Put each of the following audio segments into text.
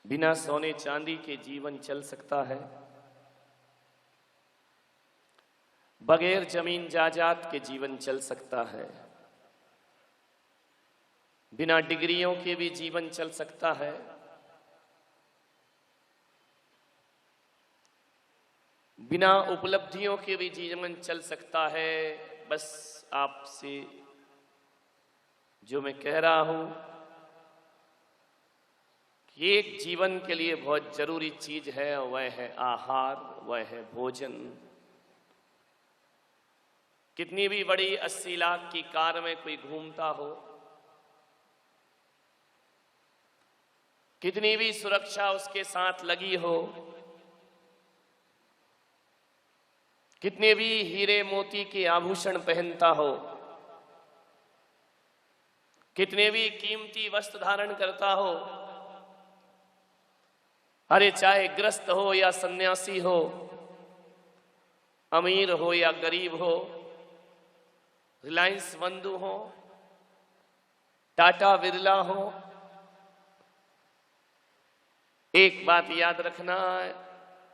बिना सोने चांदी के जीवन चल सकता है? बगैर जमीन जायदाद के जीवन चल सकता है? बिना डिग्रियों के भी जीवन चल सकता है? बिना उपलब्धियों के भी जीवन चल सकता है? बस आपसे जो मैं कह रहा हूं कि एक जीवन के लिए बहुत जरूरी चीज है, वह है आहार, वह है भोजन। कितनी भी बड़ी 80 लाख की कार में कोई घूमता हो, कितनी भी सुरक्षा उसके साथ लगी हो, कितने भी हीरे मोती के आभूषण पहनता हो, कितने भी कीमती वस्त्र धारण करता हो, अरे चाहे ग्रस्त हो या सन्यासी हो, अमीर हो या गरीब हो, रिलायंस बंधु हो, टाटा बिरला हो, एक बात याद रखना,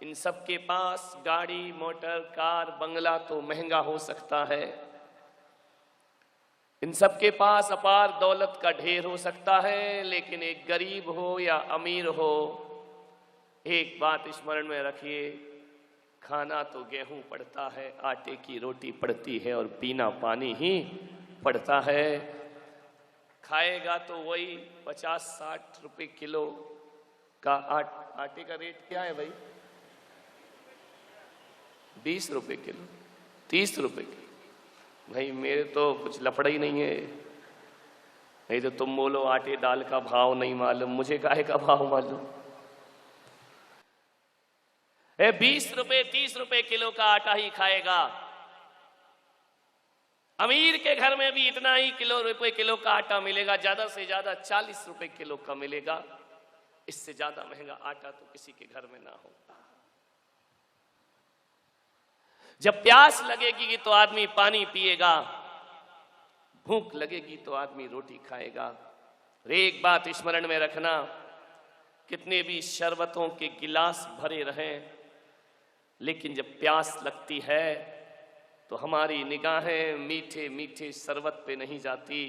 इन सबके पास गाड़ी, मोटर, कार, बंगला तो महंगा हो सकता है, इन सबके पास अपार दौलत का ढेर हो सकता है, लेकिन एक गरीब हो या अमीर हो, एक बात स्मरण में रखिए, खाना तो गेहूं पड़ता है, आटे की रोटी पड़ती है और पीना पानी ही पड़ता है। खाएगा तो वही 50-60 रुपए किलो का आटे का रेट क्या है भाई? 20 रुपए किलो, 30 रुपए किलो। भाई मेरे तो कुछ लफड़ा ही नहीं है। नहीं तो तुम बोलो आटे दाल का भाव नहीं मालूम, मुझे काहे का भाव मालूम? 20 रुपए 30 रुपए किलो का आटा ही खाएगा। अमीर के घर में भी इतना ही रुपए किलो का आटा मिलेगा, ज्यादा से ज्यादा 40 रुपए किलो का मिलेगा। इससे ज्यादा महंगा आटा तो किसी के घर में ना हो। जब प्यास लगेगी तो आदमी पानी पिएगा, भूख लगेगी तो आदमी रोटी खाएगा। एक बात स्मरण में रखना, कितने भी शरबतों के गिलास भरे रहें, लेकिन जब प्यास लगती है तो हमारी निगाहें मीठे मीठे शरबत पे नहीं जाती,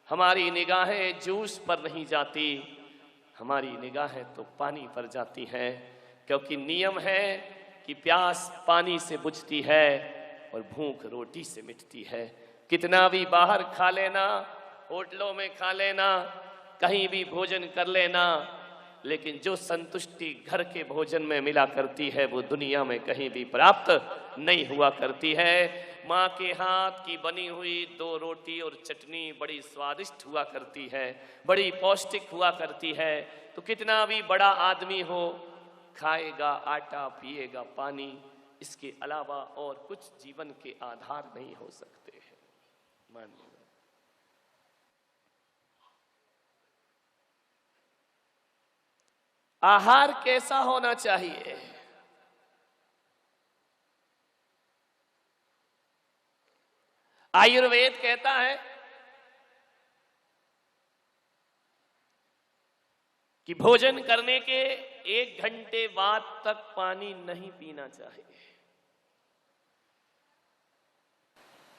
हमारी निगाहें जूस पर नहीं जाती, हमारी निगाहें तो पानी पर जाती हैं। क्योंकि नियम है कि प्यास पानी से बुझती है और भूख रोटी से मिटती है। कितना भी बाहर खा लेना, होटलों में खा लेना, कहीं भी भोजन कर लेना, लेकिन जो संतुष्टि घर के भोजन में मिला करती है वो दुनिया में कहीं भी प्राप्त नहीं हुआ करती है। माँ के हाथ की बनी हुई 2 रोटी और चटनी बड़ी स्वादिष्ट हुआ करती है, बड़ी पौष्टिक हुआ करती है। तो कितना भी बड़ा आदमी हो, खाएगा आटा, पिएगा पानी, इसके अलावा और कुछ जीवन के आधार नहीं हो सकते हैं। मान लो आहार कैसा होना चाहिए? आयुर्वेद कहता है कि भोजन करने के 1 घंटे बाद तक पानी नहीं पीना चाहिए।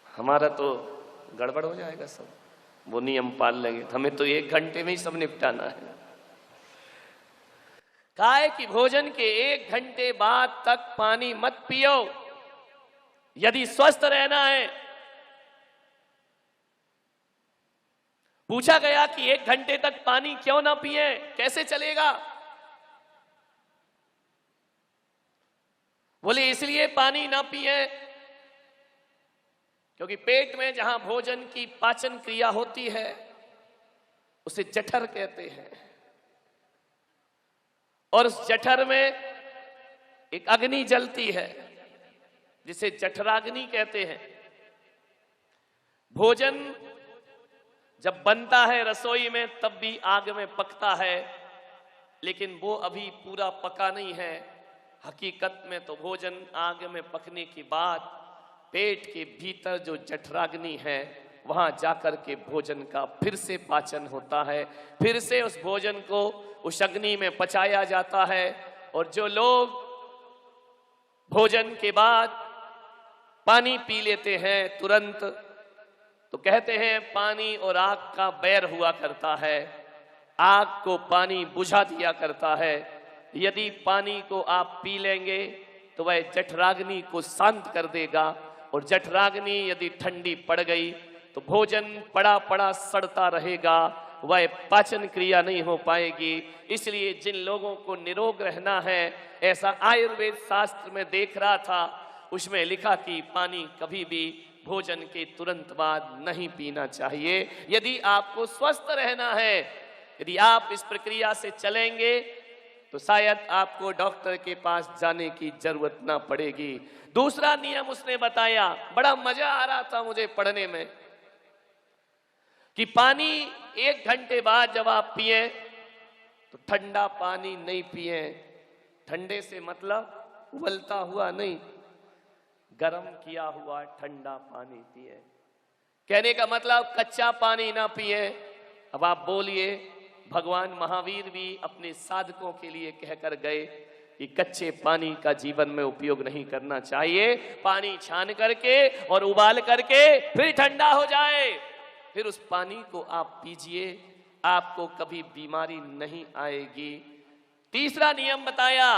हमारा तो गड़बड़ हो जाएगा सब, वो नियम पाल लेंगे, हमें तो 1 घंटे में ही सब निपटाना है। कहा है कि भोजन के 1 घंटे बाद तक पानी मत पियो यदि स्वस्थ रहना है। पूछा गया कि 1 घंटे तक पानी क्यों ना पिए, कैसे चलेगा? बोले इसलिए पानी ना पिए क्योंकि पेट में जहां भोजन की पाचन क्रिया होती है उसे जठर कहते हैं, और उस जठर में एक अग्नि जलती है जिसे जठराग्नि कहते हैं। भोजन जब बनता है रसोई में तब भी आग में पकता है, लेकिन वो अभी पूरा पका नहीं है। हकीकत में तो भोजन आग में पकने के बाद पेट के भीतर जो जठराग्नि है वहां जाकर के भोजन का फिर से पाचन होता है, फिर से उस भोजन को उस अग्नि में पचाया जाता है। और जो लोग भोजन के बाद पानी पी लेते हैं तुरंत, तो कहते हैं पानी और आग का बैर हुआ करता है, आग को पानी बुझा दिया करता है। यदि पानी को आप पी लेंगे तो वह जठराग्नि को शांत कर देगा, और जठराग्नि यदि ठंडी पड़ गई तो भोजन पड़ा पड़ा सड़ता रहेगा, वह पाचन क्रिया नहीं हो पाएगी। इसलिए जिन लोगों को निरोग रहना है, ऐसा आयुर्वेद शास्त्र में देख रहा था, उसमें लिखा कि पानी कभी भी भोजन के तुरंत बाद नहीं पीना चाहिए। यदि आपको स्वस्थ रहना है, यदि आप इस प्रक्रिया से चलेंगे तो शायद आपको डॉक्टर के पास जाने की जरूरत ना पड़ेगी। दूसरा नियम उसने बताया, बड़ा मजा आ रहा था मुझे पढ़ने में, कि पानी 1 घंटे बाद जब आप पिए तो ठंडा पानी नहीं पिए। ठंडे से मतलब उबलता हुआ नहीं, गरम किया हुआ ठंडा पानी पिए। कहने का मतलब कच्चा पानी ना पिए। अब आप बोलिए, भगवान महावीर भी अपने साधकों के लिए कहकर गए कि कच्चे पानी का जीवन में उपयोग नहीं करना चाहिए। पानी छान करके और उबाल करके फिर ठंडा हो जाए, फिर उस पानी को आप पीजिए, आपको कभी बीमारी नहीं आएगी। तीसरा नियम बताया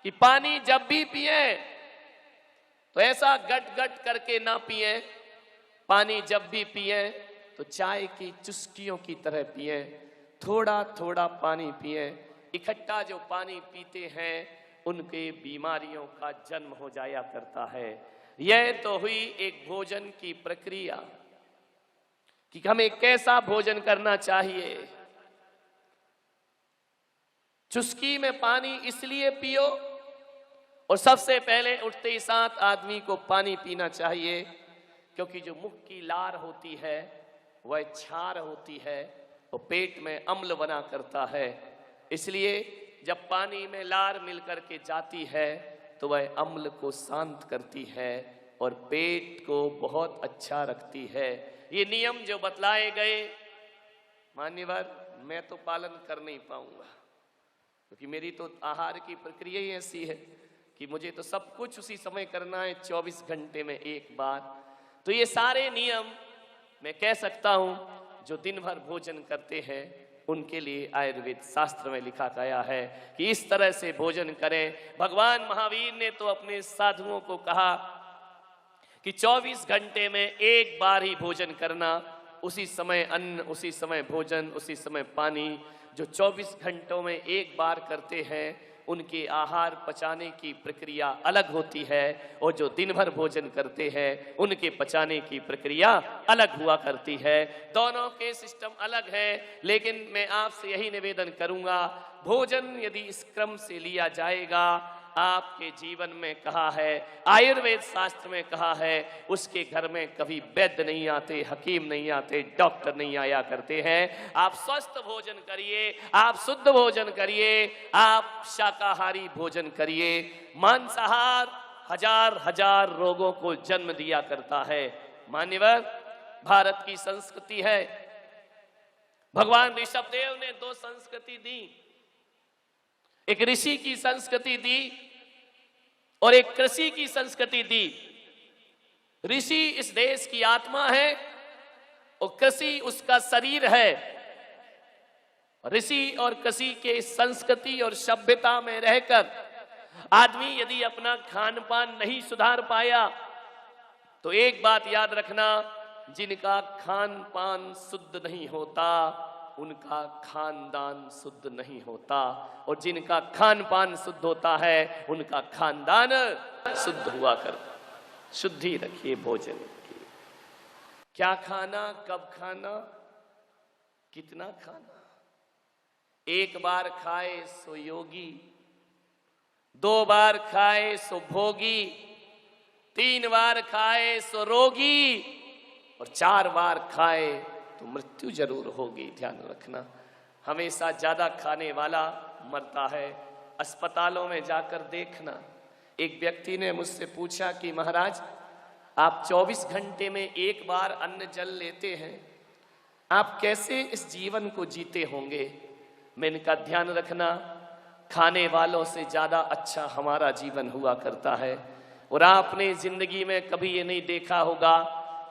कि पानी जब भी पिए तो ऐसा गट गट करके ना पिए। पानी जब भी पिए तो चाय की चुस्कियों की तरह पिए, थोड़ा थोड़ा पानी पिए। इकट्ठा जो पानी पीते हैं उनके बीमारियों का जन्म हो जाया करता है। यह तो हुई एक भोजन की प्रक्रिया कि हमें कैसा भोजन करना चाहिए। चुस्की में पानी इसलिए पियो, और सबसे पहले उठते ही साथ आदमी को पानी पीना चाहिए, क्योंकि जो मुख की लार होती है वह क्षार होती है, वो पेट में अम्ल बना करता है। इसलिए जब पानी में लार मिलकर के जाती है तो वह अम्ल को शांत करती है और पेट को बहुत अच्छा रखती है। ये नियम जो बतलाए गए, मान्यवर, मैं तो पालन कर नहीं पाऊंगा, क्योंकि मेरी तो आहार की प्रक्रिया ही ऐसी है कि मुझे तो सब कुछ उसी समय करना है, 24 घंटे में एक बार। तो ये सारे नियम मैं कह सकता हूं जो दिन भर भोजन करते हैं उनके लिए आयुर्वेद शास्त्र में लिखा गया है कि इस तरह से भोजन करें। भगवान महावीर ने तो अपने साधुओं को कहा कि 24 घंटे में एक बार ही भोजन करना, उसी समय अन्न, उसी समय भोजन, उसी समय पानी। जो 24 घंटों में एक बार करते हैं उनके आहार पचाने की प्रक्रिया अलग होती है, और जो दिन भर भोजन करते हैं उनके पचाने की प्रक्रिया अलग हुआ करती है। दोनों के सिस्टम अलग है, लेकिन मैं आपसे यही निवेदन करूंगा, भोजन यदि इस क्रम से लिया जाएगा, आपके जीवन में कहा है, आयुर्वेद शास्त्र में कहा है, उसके घर में कभी वैद्य नहीं आते, हकीम नहीं आते, डॉक्टर नहीं आया करते हैं। आप स्वस्थ भोजन करिए, आप शुद्ध भोजन करिए, आप शाकाहारी भोजन करिए। मांसाहार हजार हजार रोगों को जन्म दिया करता है। मान्यवर, भारत की संस्कृति है, भगवान ऋषभदेव ने 2 संस्कृति दी, एक ऋषि की संस्कृति दी और एक कृषि की संस्कृति दी। ऋषि इस देश की आत्मा है और कृषि उसका शरीर है। ऋषि और कृषि के संस्कृति और सभ्यता में रहकर आदमी यदि अपना खान पान नहीं सुधार पाया तो एक बात याद रखना, जिनका खान पान शुद्ध नहीं होता उनका खानदान शुद्ध नहीं होता, और जिनका खान पान शुद्ध होता है उनका खानदान शुद्ध हुआ करता। शुद्धि रखिए भोजन की। क्या खाना, कब खाना, कितना खाना। एक बार खाए सो योगी, 2 बार खाए सो भोगी, 3 बार खाए सो रोगी, और 4 बार खाए तो मृत्यु जरूर होगी। ध्यान रखना, हमेशा ज्यादा खाने वाला मरता है। अस्पतालों में जाकर देखना। एक व्यक्ति ने मुझसे पूछा कि महाराज, आप 24 घंटे में एक बार अन्न जल लेते हैं, आप कैसे इस जीवन को जीते होंगे। मैंने कहा ध्यान रखना, खाने वालों से ज्यादा अच्छा हमारा जीवन हुआ करता है। और आपने जिंदगी में कभी ये नहीं देखा होगा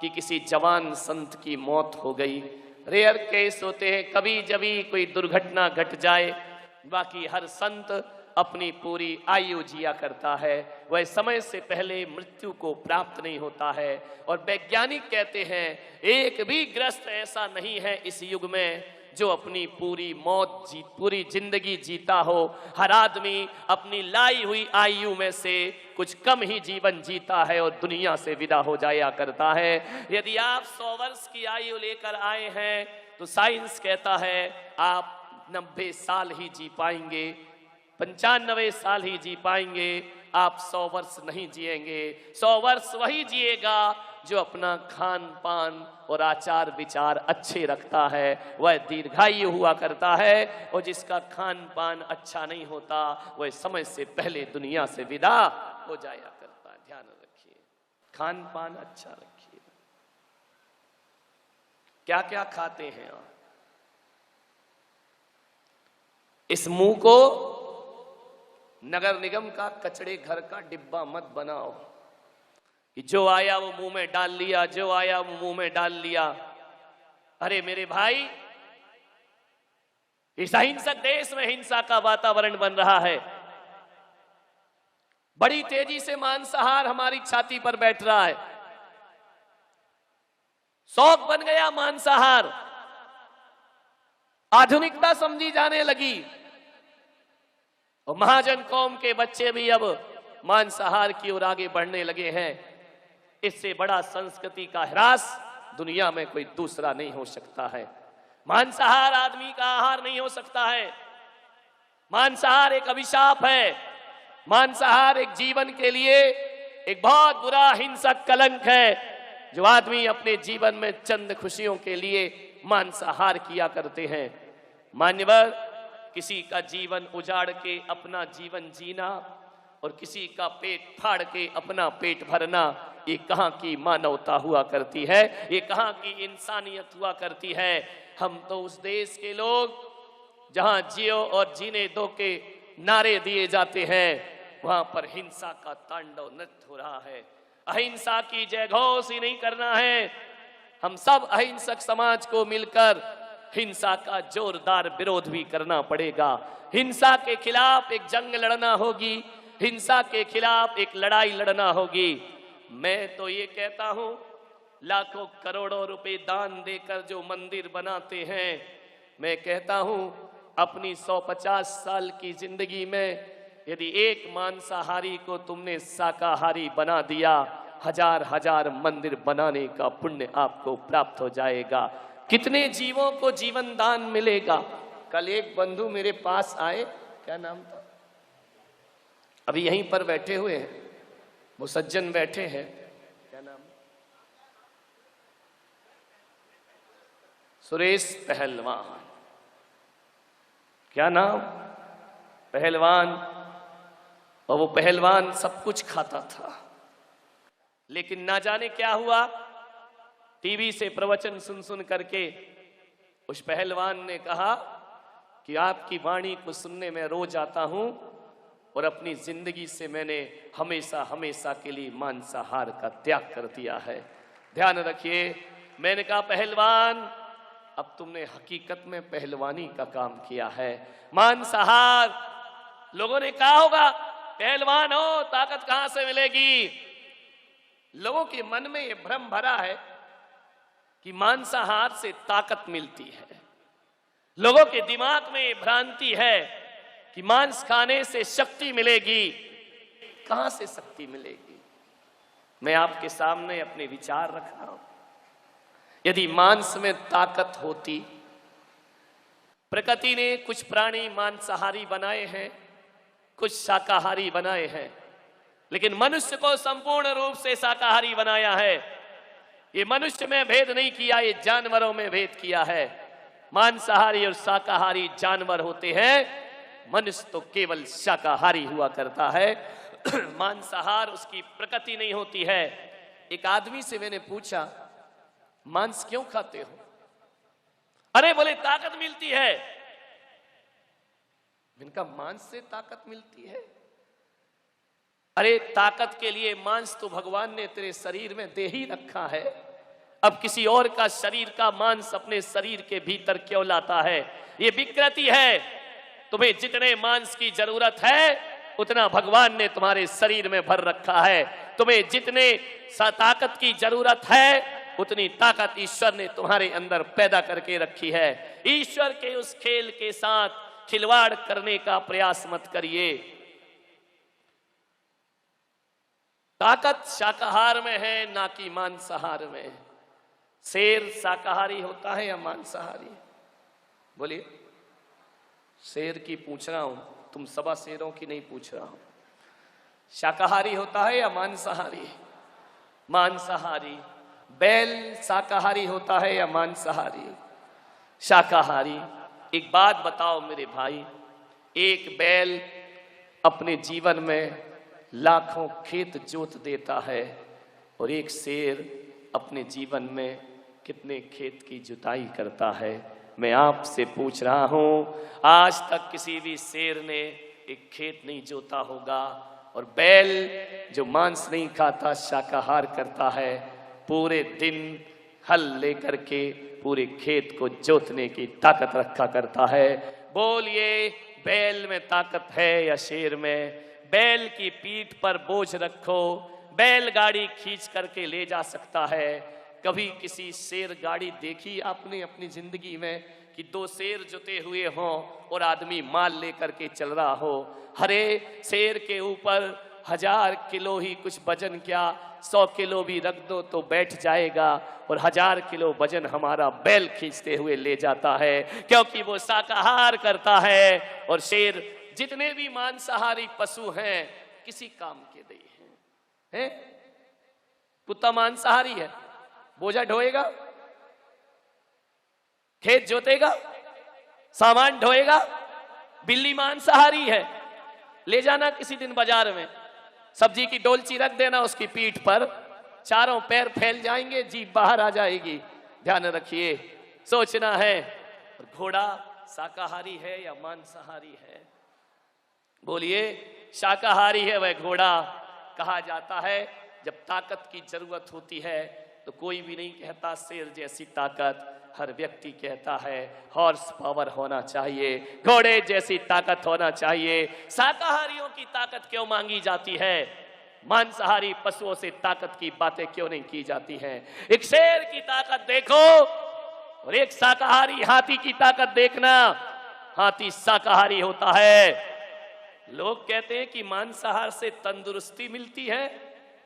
कि किसी जवान संत की मौत हो गई। रेयर केस होते हैं, कभी जभी कोई दुर्घटना घट जाए, बाकी हर संत अपनी पूरी आयु जिया करता है। वह समय से पहले मृत्यु को प्राप्त नहीं होता है। और वैज्ञानिक कहते हैं एक भी ग्रस्त ऐसा नहीं है इस युग में जो अपनी पूरी जिंदगी जीता हो। हर आदमी अपनी लाई हुई आयु में से कुछ कम ही जीवन जीता है और दुनिया से विदा हो जाया करता है। यदि आप 100 वर्ष की आयु लेकर आए हैं तो साइंस कहता है आप 90 साल ही जी पाएंगे, 95 साल ही जी पाएंगे, आप 100 वर्ष नहीं जिएंगे। 100 वर्ष वही जिएगा जो अपना खान पान और आचार विचार अच्छे रखता है, वह दीर्घायु हुआ करता है। और जिसका खान पान अच्छा नहीं होता वह समय से पहले दुनिया से विदा हो जाया करता है। ध्यान रखिए, खान पान अच्छा रखिए। क्या क्या खाते हैं आप? इस मुंह को नगर निगम का कचड़े घर का डिब्बा मत बनाओ कि जो आया वो मुंह में डाल लिया, जो आया वो मुंह में डाल लिया। अरे मेरे भाई, इस अहिंसक देश में हिंसा का वातावरण बन रहा है। बड़ी तेजी से मांसाहार हमारी छाती पर बैठ रहा है। शौक बन गया मांसाहार, आधुनिकता समझी जाने लगी और महाजन कौम के बच्चे भी अब मांसाहार की ओर आगे बढ़ने लगे हैं। इससे बड़ा संस्कृति का ह्रास दुनिया में कोई दूसरा नहीं हो सकता है। मांसाहार आदमी का आहार नहीं हो सकता है। मांसाहार एक अभिशाप है। मांसाहार एक जीवन के लिए एक बहुत बुरा हिंसक कलंक है जो आदमी अपने जीवन में चंद खुशियों के लिए मांसाहार किया करते हैं। मान्यवर, किसी का जीवन उजाड़ के अपना जीवन जीना और किसी का पेट फाड़ के अपना पेट भरना, ये कहां की मानवता हुआ करती है, ये कहां की इंसानियत हुआ करती है। हम तो उस देश के लोग जहां जियो और जीने दो के नारे दिए जाते हैं, वहां पर हिंसा का तांडव नृत्य हो रहा है। अहिंसा की जयघोष ही नहीं करना है। हम सब अहिंसक समाज को मिलकर हिंसा का जोरदार विरोध भी करना पड़ेगा। हिंसा के खिलाफ एक जंग लड़ना होगी, हिंसा के खिलाफ एक लड़ाई लड़ना होगी। मैं तो ये कहता हूं, लाखों करोड़ों रुपए दान देकर जो मंदिर बनाते हैं, मैं कहता हूं अपनी 150 साल की जिंदगी में यदि एक मांसाहारी को तुमने शाकाहारी बना दिया, हजार हजार मंदिर बनाने का पुण्य आपको प्राप्त हो जाएगा। कितने जीवों को जीवन दान मिलेगा। कल एक बंधु मेरे पास आए, क्या नाम था, अभी यहीं पर बैठे हुए हैं, वो सज्जन बैठे हैं, क्या नाम, सुरेश पहलवान, क्या नाम, पहलवान। और वो पहलवान सब कुछ खाता था, लेकिन ना जाने क्या हुआ, टीवी से प्रवचन सुन सुन करके उस पहलवान ने कहा कि आपकी वाणी को सुनने में रोज आता हूं और अपनी जिंदगी से मैंने हमेशा हमेशा के लिए मांसाहार का त्याग कर दिया है। ध्यान रखिए। मैंने कहा पहलवान, अब तुमने हकीकत में पहलवानी का काम किया है। मांसाहार, लोगों ने कहा होगा पहलवान हो, ताकत कहां से मिलेगी। लोगों के मन में यह भ्रम भरा है कि मांसाहार से ताकत मिलती है। लोगों के दिमाग में यह भ्रांति है कि मांस खाने से शक्ति मिलेगी। कहां से शक्ति मिलेगी? मैं आपके सामने अपने विचार रख रहा हूं। यदि मांस में ताकत होती, प्रकृति ने कुछ प्राणी मांसाहारी बनाए हैं, कुछ शाकाहारी बनाए हैं, लेकिन मनुष्य को संपूर्ण रूप से शाकाहारी बनाया है। ये मनुष्य में भेद नहीं किया, ये जानवरों में भेद किया है। मांसाहारी और शाकाहारी जानवर होते हैं, मनुष्य तो केवल शाकाहारी हुआ करता है। मांसाहार उसकी प्रकृति नहीं होती है। एक आदमी से मैंने पूछा, मांस क्यों खाते हो? अरे बोले ताकत मिलती है। जिनका मांस से ताकत मिलती है। अरे ताकत के लिए मांस तो भगवान ने तेरे शरीर में दे ही रखा है, अब किसी और का शरीर का मांस अपने शरीर के भीतर क्यों लाता है? ये विकृति है। तुम्हें जितने मांस की जरूरत है उतना भगवान ने तुम्हारे शरीर में भर रखा है। तुम्हें जितने ताकत की जरूरत है उतनी ताकत ईश्वर ने तुम्हारे अंदर पैदा करके रखी है। ईश्वर के उस खेल के साथ खिलवाड़ करने का प्रयास मत करिए। ताकत शाकाहार में है, ना कि मांसाहार में। शेर शाकाहारी होता है या मांसाहारी? बोलिए। शेर की पूछ रहा हूं, तुम सवा शेरों की नहीं पूछ रहा हूं। शाकाहारी होता है या मांसाहारी? मांसाहारी। बैल शाकाहारी होता है या मांसाहारी? शाकाहारी। एक बात बताओ मेरे भाई, एक बैल अपने जीवन में लाखों खेत जोत देता है और एक शेर अपने जीवन में कितने खेत की जुताई करता है? मैं आपसे पूछ रहा हूं, आज तक किसी भी शेर ने एक खेत नहीं जोता होगा। और बैल जो मांस नहीं खाता, शाकाहार करता है, पूरे दिन हल लेकर के पूरे खेत को जोतने की ताकत रखा करता है। बोलिए, बैल में ताकत है या शेर में? बैल की पीठ पर बोझ रखो, बैलगाड़ी खींच करके ले जा सकता है। कभी किसी शेर गाड़ी देखी आपने अपनी जिंदगी में कि दो शेर जुते हुए हों और आदमी माल लेकर के चल रहा हो? हरे शेर के ऊपर 1000 किलो ही कुछ वजन, क्या 100 किलो भी रख दो तो बैठ जाएगा, और 1000 किलो वजन हमारा बैल खींचते हुए ले जाता है, क्योंकि वो शाकाहार करता है। और शेर, जितने भी मांसाहारी पशु हैं किसी काम के नहीं हैं। कुत्ता मांसाहारी है, बोझा ढोएगा, खेत जोतेगा, सामान ढोएगा। बिल्ली मांसाहारी है, ले जाना किसी दिन बाजार में, सब्जी की डोलची रख देना उसकी पीठ पर, चारों पैर फैल जाएंगे, जीभ बाहर आ जाएगी। ध्यान रखिए, सोचना है। और घोड़ा शाकाहारी है या मांसाहारी है? बोलिए। शाकाहारी है वह घोड़ा। कहा जाता है जब ताकत की जरूरत होती है तो कोई भी नहीं कहता शेर जैसी ताकत, हर व्यक्ति कहता है हॉर्स पावर होना चाहिए, घोड़े जैसी ताकत होना चाहिए। शाकाहारियों की ताकत क्यों मांगी जाती है? मांसाहारी पशुओं से ताकत की बातें क्यों नहीं की जाती हैं? एक शेर की ताकत देखो और एक शाकाहारी हाथी की ताकत देखना। हाथी शाकाहारी होता है। लोग कहते हैं कि मांसाहार से तंदुरुस्ती मिलती है।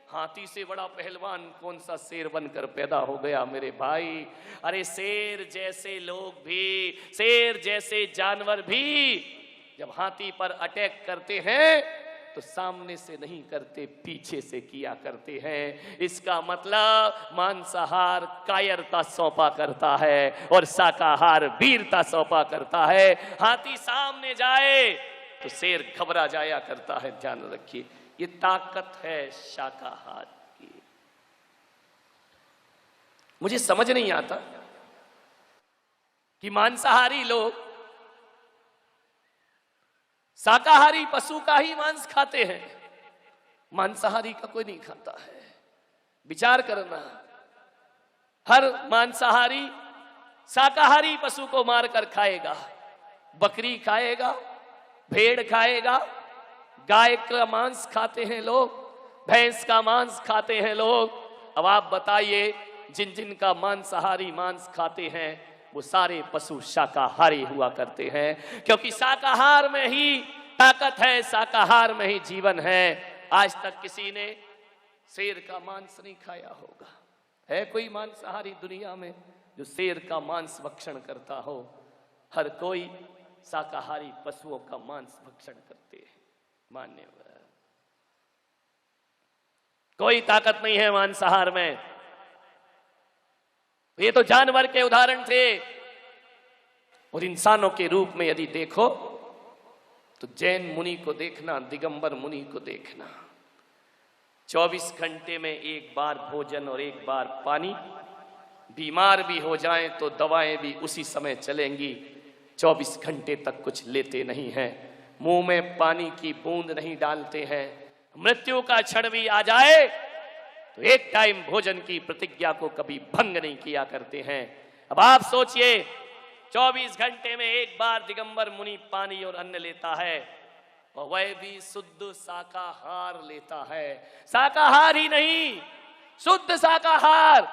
हाथी से बड़ा पहलवान कौन सा शेर बनकर पैदा हो गया मेरे भाई? अरे शेर जैसे लोग भी, शेर जैसे जानवर भी जब हाथी पर अटैक करते हैं तो सामने से नहीं करते, पीछे से किया करते हैं। इसका मतलब मांसाहार कायरता सौंपा करता है और शाकाहार वीरता सौंपा करता है। हाथी सामने जाए तो शेर घबरा जाया करता है। ध्यान रखिए, ये ताकत है शाकाहार की। मुझे समझ नहीं आता कि मांसाहारी लोग शाकाहारी पशु का ही मांस खाते हैं, मांसाहारी का कोई नहीं खाता है। विचार करना, हर मांसाहारी शाकाहारी पशु को मारकर खाएगा। बकरी खाएगा, भेड़ खाएगा, गाय का मांस खाते हैं लोग, भैंस का मांस खाते हैं लोग। अब आप बताइए, जिन जिन का मांसाहारी मांस खाते हैं वो सारे पशु शाकाहारी हुआ करते हैं, क्योंकि शाकाहार में ही ताकत है, शाकाहार में ही जीवन है। आज तक किसी ने शेर का मांस नहीं खाया होगा। है कोई मांसाहारी दुनिया में जो शेर का मांस भक्षण करता हो? हर कोई शाकाहारी पशुओं का मांस भक्षण करते हैं। मान्यवर, कोई ताकत नहीं है मांसाहार में। ये तो जानवर के उदाहरण थे, और इंसानों के रूप में यदि देखो तो जैन मुनि को देखना, दिगंबर मुनि को देखना। 24 घंटे में एक बार भोजन और एक बार पानी। बीमार भी हो जाएं तो दवाएं भी उसी समय चलेंगी, 24 घंटे तक कुछ लेते नहीं हैं। मुंह में पानी की बूंद नहीं डालते हैं। मृत्यु का क्षण भी आ जाए तो एक टाइम भोजन की प्रतिज्ञा को कभी भंग नहीं किया करते हैं। अब आप सोचिए, 24 घंटे में एक बार दिगंबर मुनि पानी और अन्न लेता है, और वह भी शुद्ध शाकाहार लेता है। शाकाहार ही नहीं, शुद्ध शाकाहार,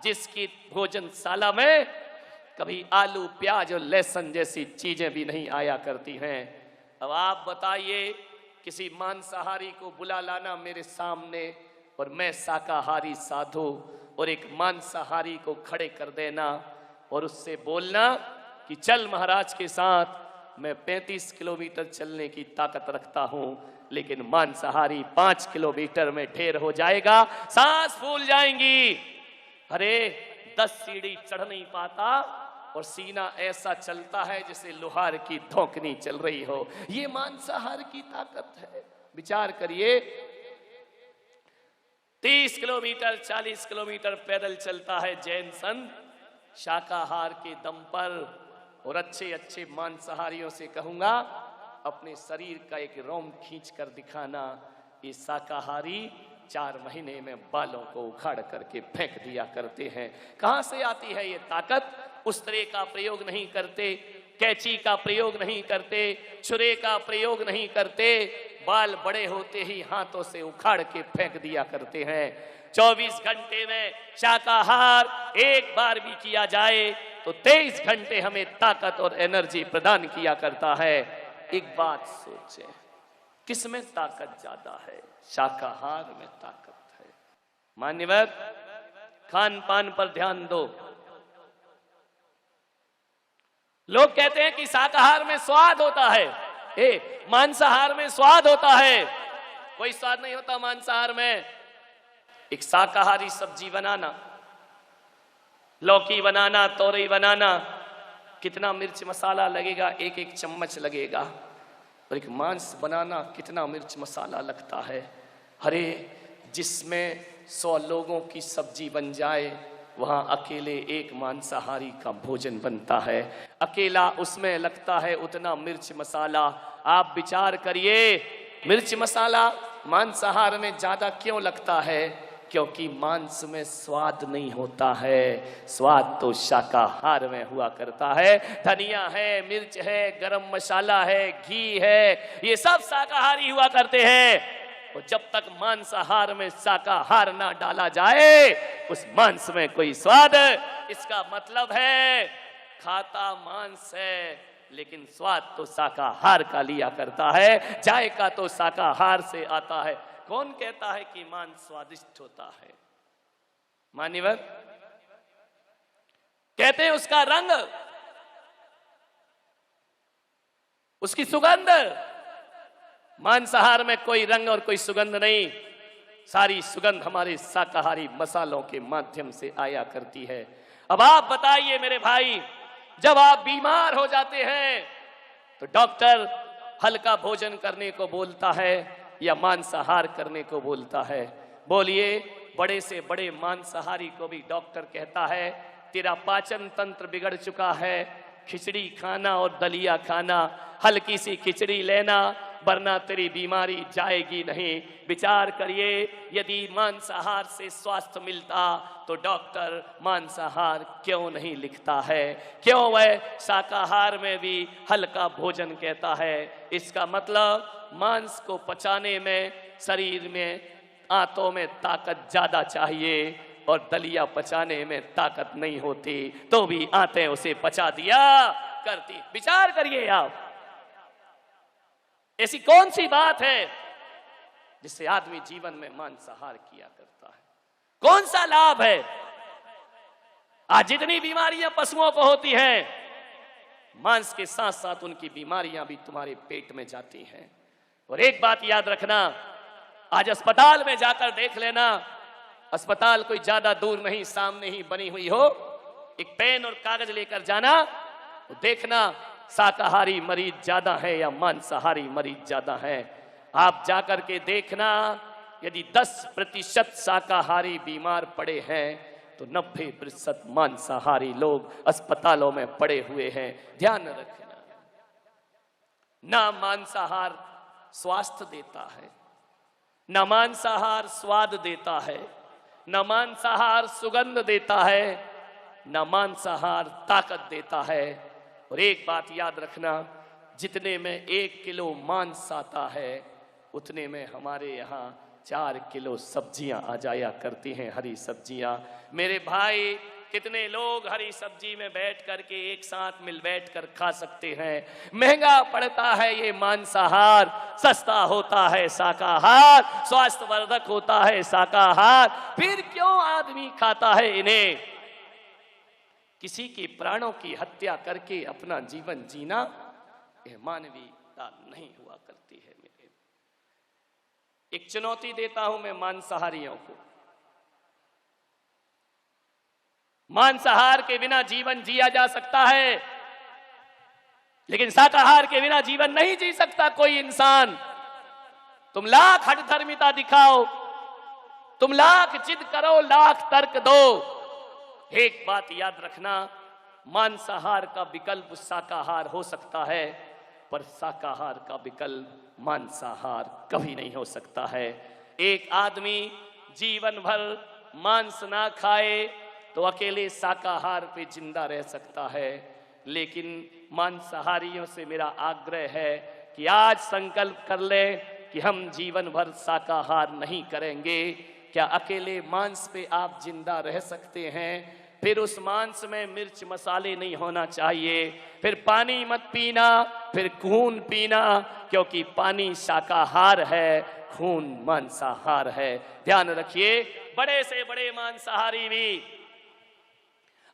जिसकी भोजनशाला में कभी आलू प्याज और लहसुन जैसी चीजें भी नहीं आया करती हैं। अब आप बताइए, किसी मांसाहारी को बुला लाना मेरे सामने और मैं शाकाहारी साधु, और एक मांसाहारी को खड़े कर देना और उससे बोलना कि चल महाराज के साथ, मैं 35 किलोमीटर चलने की ताकत रखता हूं, लेकिन मांसाहारी 5 किलोमीटर में ढेर हो जाएगा, सांस फूल जाएंगी। अरे 10 सीढ़ी चढ़ नहीं पाता और सीना ऐसा चलता है जैसे लोहार की धौंकनी चल रही हो। ये मांसाहार की ताकत है। विचार करिए, 30 किलोमीटर 40 किलोमीटर पैदल चलता है जैन संत शाकाहार के दम पर। और अच्छे अच्छे मांसाहारियों से कहूंगा, अपने शरीर का एक रोम खींच कर दिखाना। ये शाकाहारी 4 महीने में बालों को उखाड़ करके फेंक दिया करते हैं। कहां से आती है ये ताकत? उस तरह का प्रयोग नहीं करते, कैंची का प्रयोग नहीं करते, छुरे का प्रयोग नहीं करते, बाल बड़े होते ही हाथों से उखाड़ के फेंक दिया करते हैं। 24 घंटे में शाकाहार एक बार भी किया जाए तो 23 घंटे हमें ताकत और एनर्जी प्रदान किया करता है। एक बात सोचें, किसमें ताकत ज्यादा है? शाकाहार में ताकत है। मान्यवर, खान पान पर ध्यान दो। लोग कहते हैं कि शाकाहार में स्वाद होता है, मांसाहार में स्वाद होता है। कोई स्वाद नहीं होता मांसाहार में। एक शाकाहारी सब्जी बनाना, लौकी बनाना, तोरई बनाना, कितना मिर्च मसाला लगेगा, एक एक चम्मच लगेगा। और एक मांस बनाना कितना मिर्च मसाला लगता है। अरे जिसमें 100 लोगों की सब्जी बन जाए, वहां अकेले एक मांसाहारी का भोजन बनता है। अकेला उसमें लगता है उतना मिर्च मसाला। आप विचार करिए, मिर्च मसाला मांसाहार में ज्यादा क्यों लगता है? क्योंकि मांस में स्वाद नहीं होता है, स्वाद तो शाकाहार में हुआ करता है। धनिया है, मिर्च है, गरम मसाला है, घी है, ये सब शाकाहारी हुआ करते हैं। और जब तक मांसाहार में शाकाहार ना डाला जाए, उस मांस में कोई स्वाद, इसका मतलब है खाता मांस है लेकिन स्वाद तो शाकाहार का लिया करता है, जायका तो शाकाहार से आता है। कौन कहता है कि मांस स्वादिष्ट होता है? मान्यवर, कहते हैं उसका रंग, उसकी सुगंध। मांसाहार में कोई रंग और कोई सुगंध नहीं, सारी सुगंध हमारे शाकाहारी मसालों के माध्यम से आया करती है। अब आप बताइए मेरे भाई, जब आप बीमार हो जाते हैं तो डॉक्टर हल्का भोजन करने को बोलता है या मांसाहार करने को बोलता है? बोलिए, बड़े से बड़े मांसाहारी को भी डॉक्टर कहता है तेरा पाचन तंत्र बिगड़ चुका है, खिचड़ी खाना और दलिया खाना, हल्की सी खिचड़ी लेना, वरना तेरी बीमारी जाएगी नहीं। विचार करिए, यदि मांसाहार से स्वास्थ्य मिलता तो डॉक्टर मांसाहार क्यों नहीं लिखता है? क्यों वह शाकाहार में भी हल्का भोजन कहता है? इसका मतलब मांस को पचाने में शरीर में, आंतों में ताकत ज्यादा चाहिए और दलिया पचाने में ताकत नहीं होती, तो भी आंतें उसे पचा दिया करती। विचार करिए आप, ऐसी कौन सी बात है जिससे आदमी जीवन में मांसाहार किया करता है? कौन सा लाभ है? आज जितनी बीमारियां पशुओं को होती हैं, मांस के साथ साथ उनकी बीमारियां भी तुम्हारे पेट में जाती हैं। और एक बात याद रखना, आज अस्पताल में जाकर देख लेना, अस्पताल कोई ज्यादा दूर नहीं, सामने ही बनी हुई हो, एक पेन और कागज लेकर जाना, तो देखना शाकाहारी मरीज ज्यादा है या मांसाहारी मरीज ज्यादा है। आप जाकर के देखना, यदि 10% शाकाहारी बीमार पड़े हैं तो 90% मांसाहारी लोग अस्पतालों में पड़े हुए हैं। ध्यान रखना। ना मांसाहार स्वास्थ्य देता है, न मांसाहार स्वाद देता है, न मांसाहार सुगंध देता है, न मांसाहार ताकत देता है। और एक बात याद रखना, जितने में 1 किलो मांस आता है उतने में हमारे यहाँ 4 किलो सब्जियां आ जाया करती हैं, हरी सब्जियां। मेरे भाई, कितने लोग हरी सब्जी में बैठ करके एक साथ मिल बैठ कर खा सकते हैं? महंगा पड़ता है ये मांसाहार, सस्ता होता है शाकाहार, स्वास्थ्यवर्धक होता है शाकाहार। फिर क्यों आदमी खाता है इन्हें? किसी के प्राणों की हत्या करके अपना जीवन जीना यह मानवीयता नहीं हुआ करती है। मेरे एक चुनौती देता हूं मैं मांसाहारियों को। मांसाहार के बिना जीवन जिया जा सकता है, लेकिन शाकाहार के बिना जीवन नहीं जी सकता कोई इंसान। तुम लाख हठधर्मिता दिखाओ, तुम लाख जिद करो, लाख तर्क दो, एक बात याद रखना, मांसाहार का विकल्प शाकाहार हो सकता है, पर शाकाहार का विकल्प मांसाहार कभी नहीं हो सकता है। एक आदमी जीवन भर मांस ना खाए तो अकेले शाकाहार पे जिंदा रह सकता है, लेकिन मांसाहारियों से मेरा आग्रह है कि आज संकल्प कर ले कि हम जीवन भर शाकाहार नहीं करेंगे। क्या अकेले मांस पे आप जिंदा रह सकते हैं? फिर उस मांस में मिर्च मसाले नहीं होना चाहिए, फिर पानी मत पीना, फिर खून पीना, क्योंकि पानी शाकाहार है, खून मांसाहार है। ध्यान रखिए, बड़े से बड़े मांसाहारी भी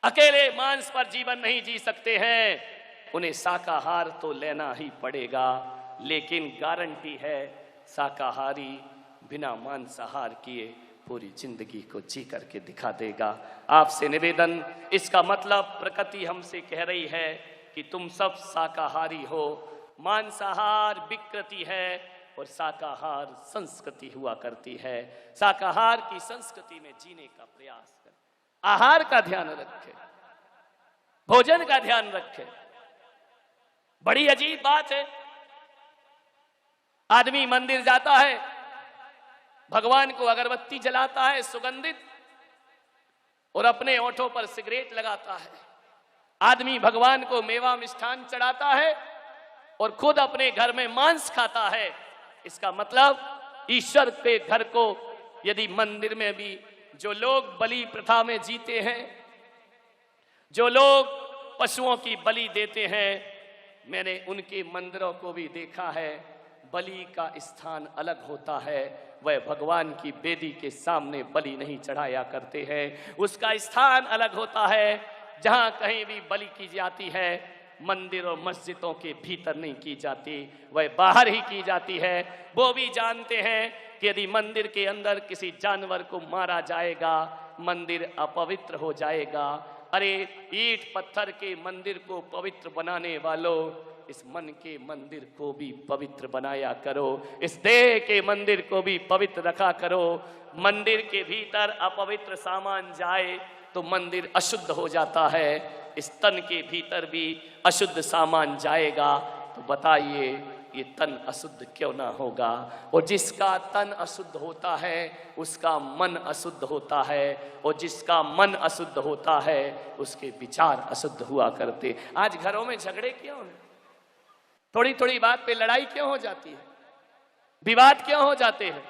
अकेले मांस पर जीवन नहीं जी सकते हैं, उन्हें शाकाहार तो लेना ही पड़ेगा। लेकिन गारंटी है, शाकाहारी बिना मांसाहार किए पूरी जिंदगी को जी करके दिखा देगा। आपसे निवेदन, इसका मतलब प्रकृति हमसे कह रही है कि तुम सब शाकाहारी हो। मांसाहार विकृति है और शाकाहार संस्कृति हुआ करती है। शाकाहार की संस्कृति में जीने का प्रयास करें, आहार का ध्यान रखें, भोजन का ध्यान रखें। बड़ी अजीब बात है, आदमी मंदिर जाता है, भगवान को अगरबत्ती जलाता है सुगंधित, और अपने ओंठों पर सिगरेट लगाता है। आदमी भगवान को मेवा मिष्ठान चढ़ाता है और खुद अपने घर में मांस खाता है। इसका मतलब ईश्वर के घर को, यदि मंदिर में भी जो लोग बलि प्रथा में जीते हैं, जो लोग पशुओं की बलि देते हैं, मैंने उनके मंदिरों को भी देखा है, बलि का स्थान अलग होता है। वह भगवान की वेदी के सामने बलि नहीं चढ़ाया करते हैं, उसका स्थान अलग होता है। जहां कहीं भी बलि की जाती है, मंदिर और मस्जिदों के भीतर नहीं की जाती, वह बाहर ही की जाती है। वो भी जानते हैं कि यदि मंदिर के अंदर किसी जानवर को मारा जाएगा, मंदिर अपवित्र हो जाएगा। अरे ईंट पत्थर के मंदिर को पवित्र बनाने वालों, इस मन के मंदिर को भी पवित्र बनाया करो, इस देह के मंदिर को भी पवित्र रखा करो। मंदिर के भीतर अपवित्र सामान जाए तो मंदिर अशुद्ध हो जाता है, इस तन के भीतर भी अशुद्ध सामान जाएगा तो बताइए ये तन अशुद्ध क्यों ना होगा? और जिसका तन अशुद्ध होता है उसका मन अशुद्ध होता है, और जिसका मन अशुद्ध होता है उसके विचार अशुद्ध हुआ करते। आज घरों में झगड़े क्यों हैं? थोड़ी थोड़ी बात पे लड़ाई क्यों हो जाती है? विवाद क्यों हो जाते हैं?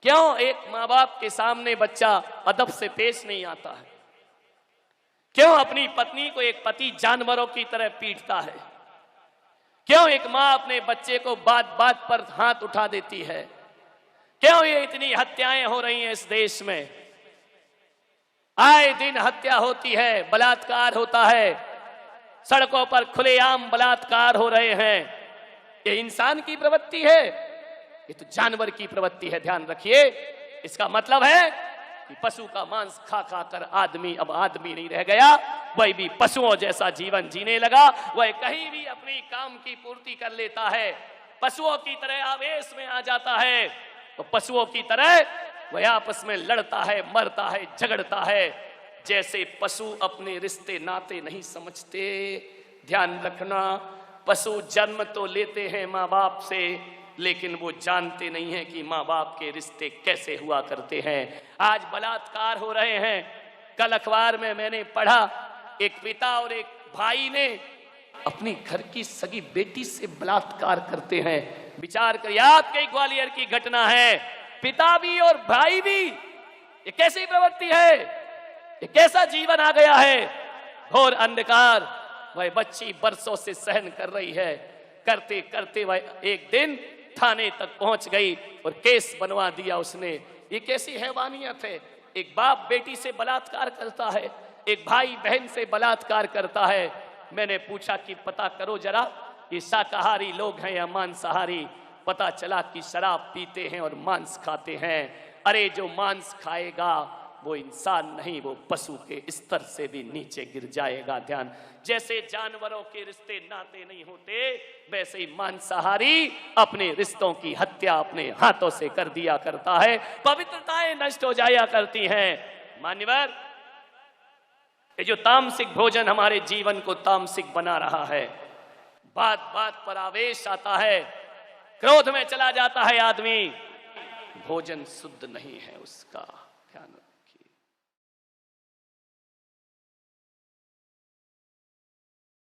क्यों एक माँ बाप के सामने बच्चा अदब से पेश नहीं आता है? क्यों अपनी पत्नी को एक पति जानवरों की तरह पीटता है? क्यों एक माँ अपने बच्चे को बात बात पर हाथ उठा देती है? क्यों ये इतनी हत्याएं हो रही हैं इस देश में? आए दिन हत्या होती है, बलात्कार होता है, सड़कों पर खुलेआम बलात्कार हो रहे हैं। ये इंसान की प्रवृत्ति है? ये तो जानवर की प्रवृत्ति है। ध्यान रखिए, इसका मतलब है कि पशु का मांस खा खा कर आदमी अब आदमी नहीं रह गया, वह भी पशुओं जैसा जीवन जीने लगा। वह कहीं भी अपनी काम की पूर्ति कर लेता है, पशुओं की तरह आवेश में आ जाता है, तो पशुओं की तरह वह आपस में लड़ता है, मरता है, झगड़ता है। जैसे पशु अपने रिश्ते नाते नहीं समझते, ध्यान रखना, पशु जन्म तो लेते हैं माँ बाप से, लेकिन वो जानते नहीं हैं कि माँ बाप के रिश्ते कैसे हुआ करते हैं। आज बलात्कार हो रहे हैं। कल अखबार में मैंने पढ़ा, एक पिता और एक भाई ने अपनी घर की सगी बेटी से बलात्कार करते हैं। विचार करिए, आपके ग्वालियर की घटना है, पिता भी और भाई भी। ये कैसी प्रवृत्ति है, ये कैसा जीवन आ गया है। घोर अंधकार वह बच्ची बरसों से सहन कर रही है। करते करते वह एक दिन थाने तक पहुंच गई और केस बनवा दिया उसने। ये कैसी हैवानियत है। एक बाप बेटी से बलात्कार करता है, एक भाई बहन से बलात्कार करता है। मैंने पूछा कि पता करो जरा, ये शाकाहारी लोग हैं या मांसाहारी। पता चला कि शराब पीते हैं और मांस खाते हैं। अरे जो मांस खाएगा वो इंसान नहीं, वो पशु के स्तर से भी नीचे गिर जाएगा। ध्यान, जैसे जानवरों के रिश्ते नाते नहीं होते, वैसे ही मांसाहारी अपने रिश्तों की हत्या अपने हाथों से कर दिया करता है। पवित्रताएं नष्ट हो जाया करती हैं। मान्यवर, ये जो तामसिक भोजन हमारे जीवन को तामसिक बना रहा है, बात बात पर आवेश आता है, क्रोध में चला जाता है आदमी, भोजन शुद्ध नहीं है उसका। ध्यान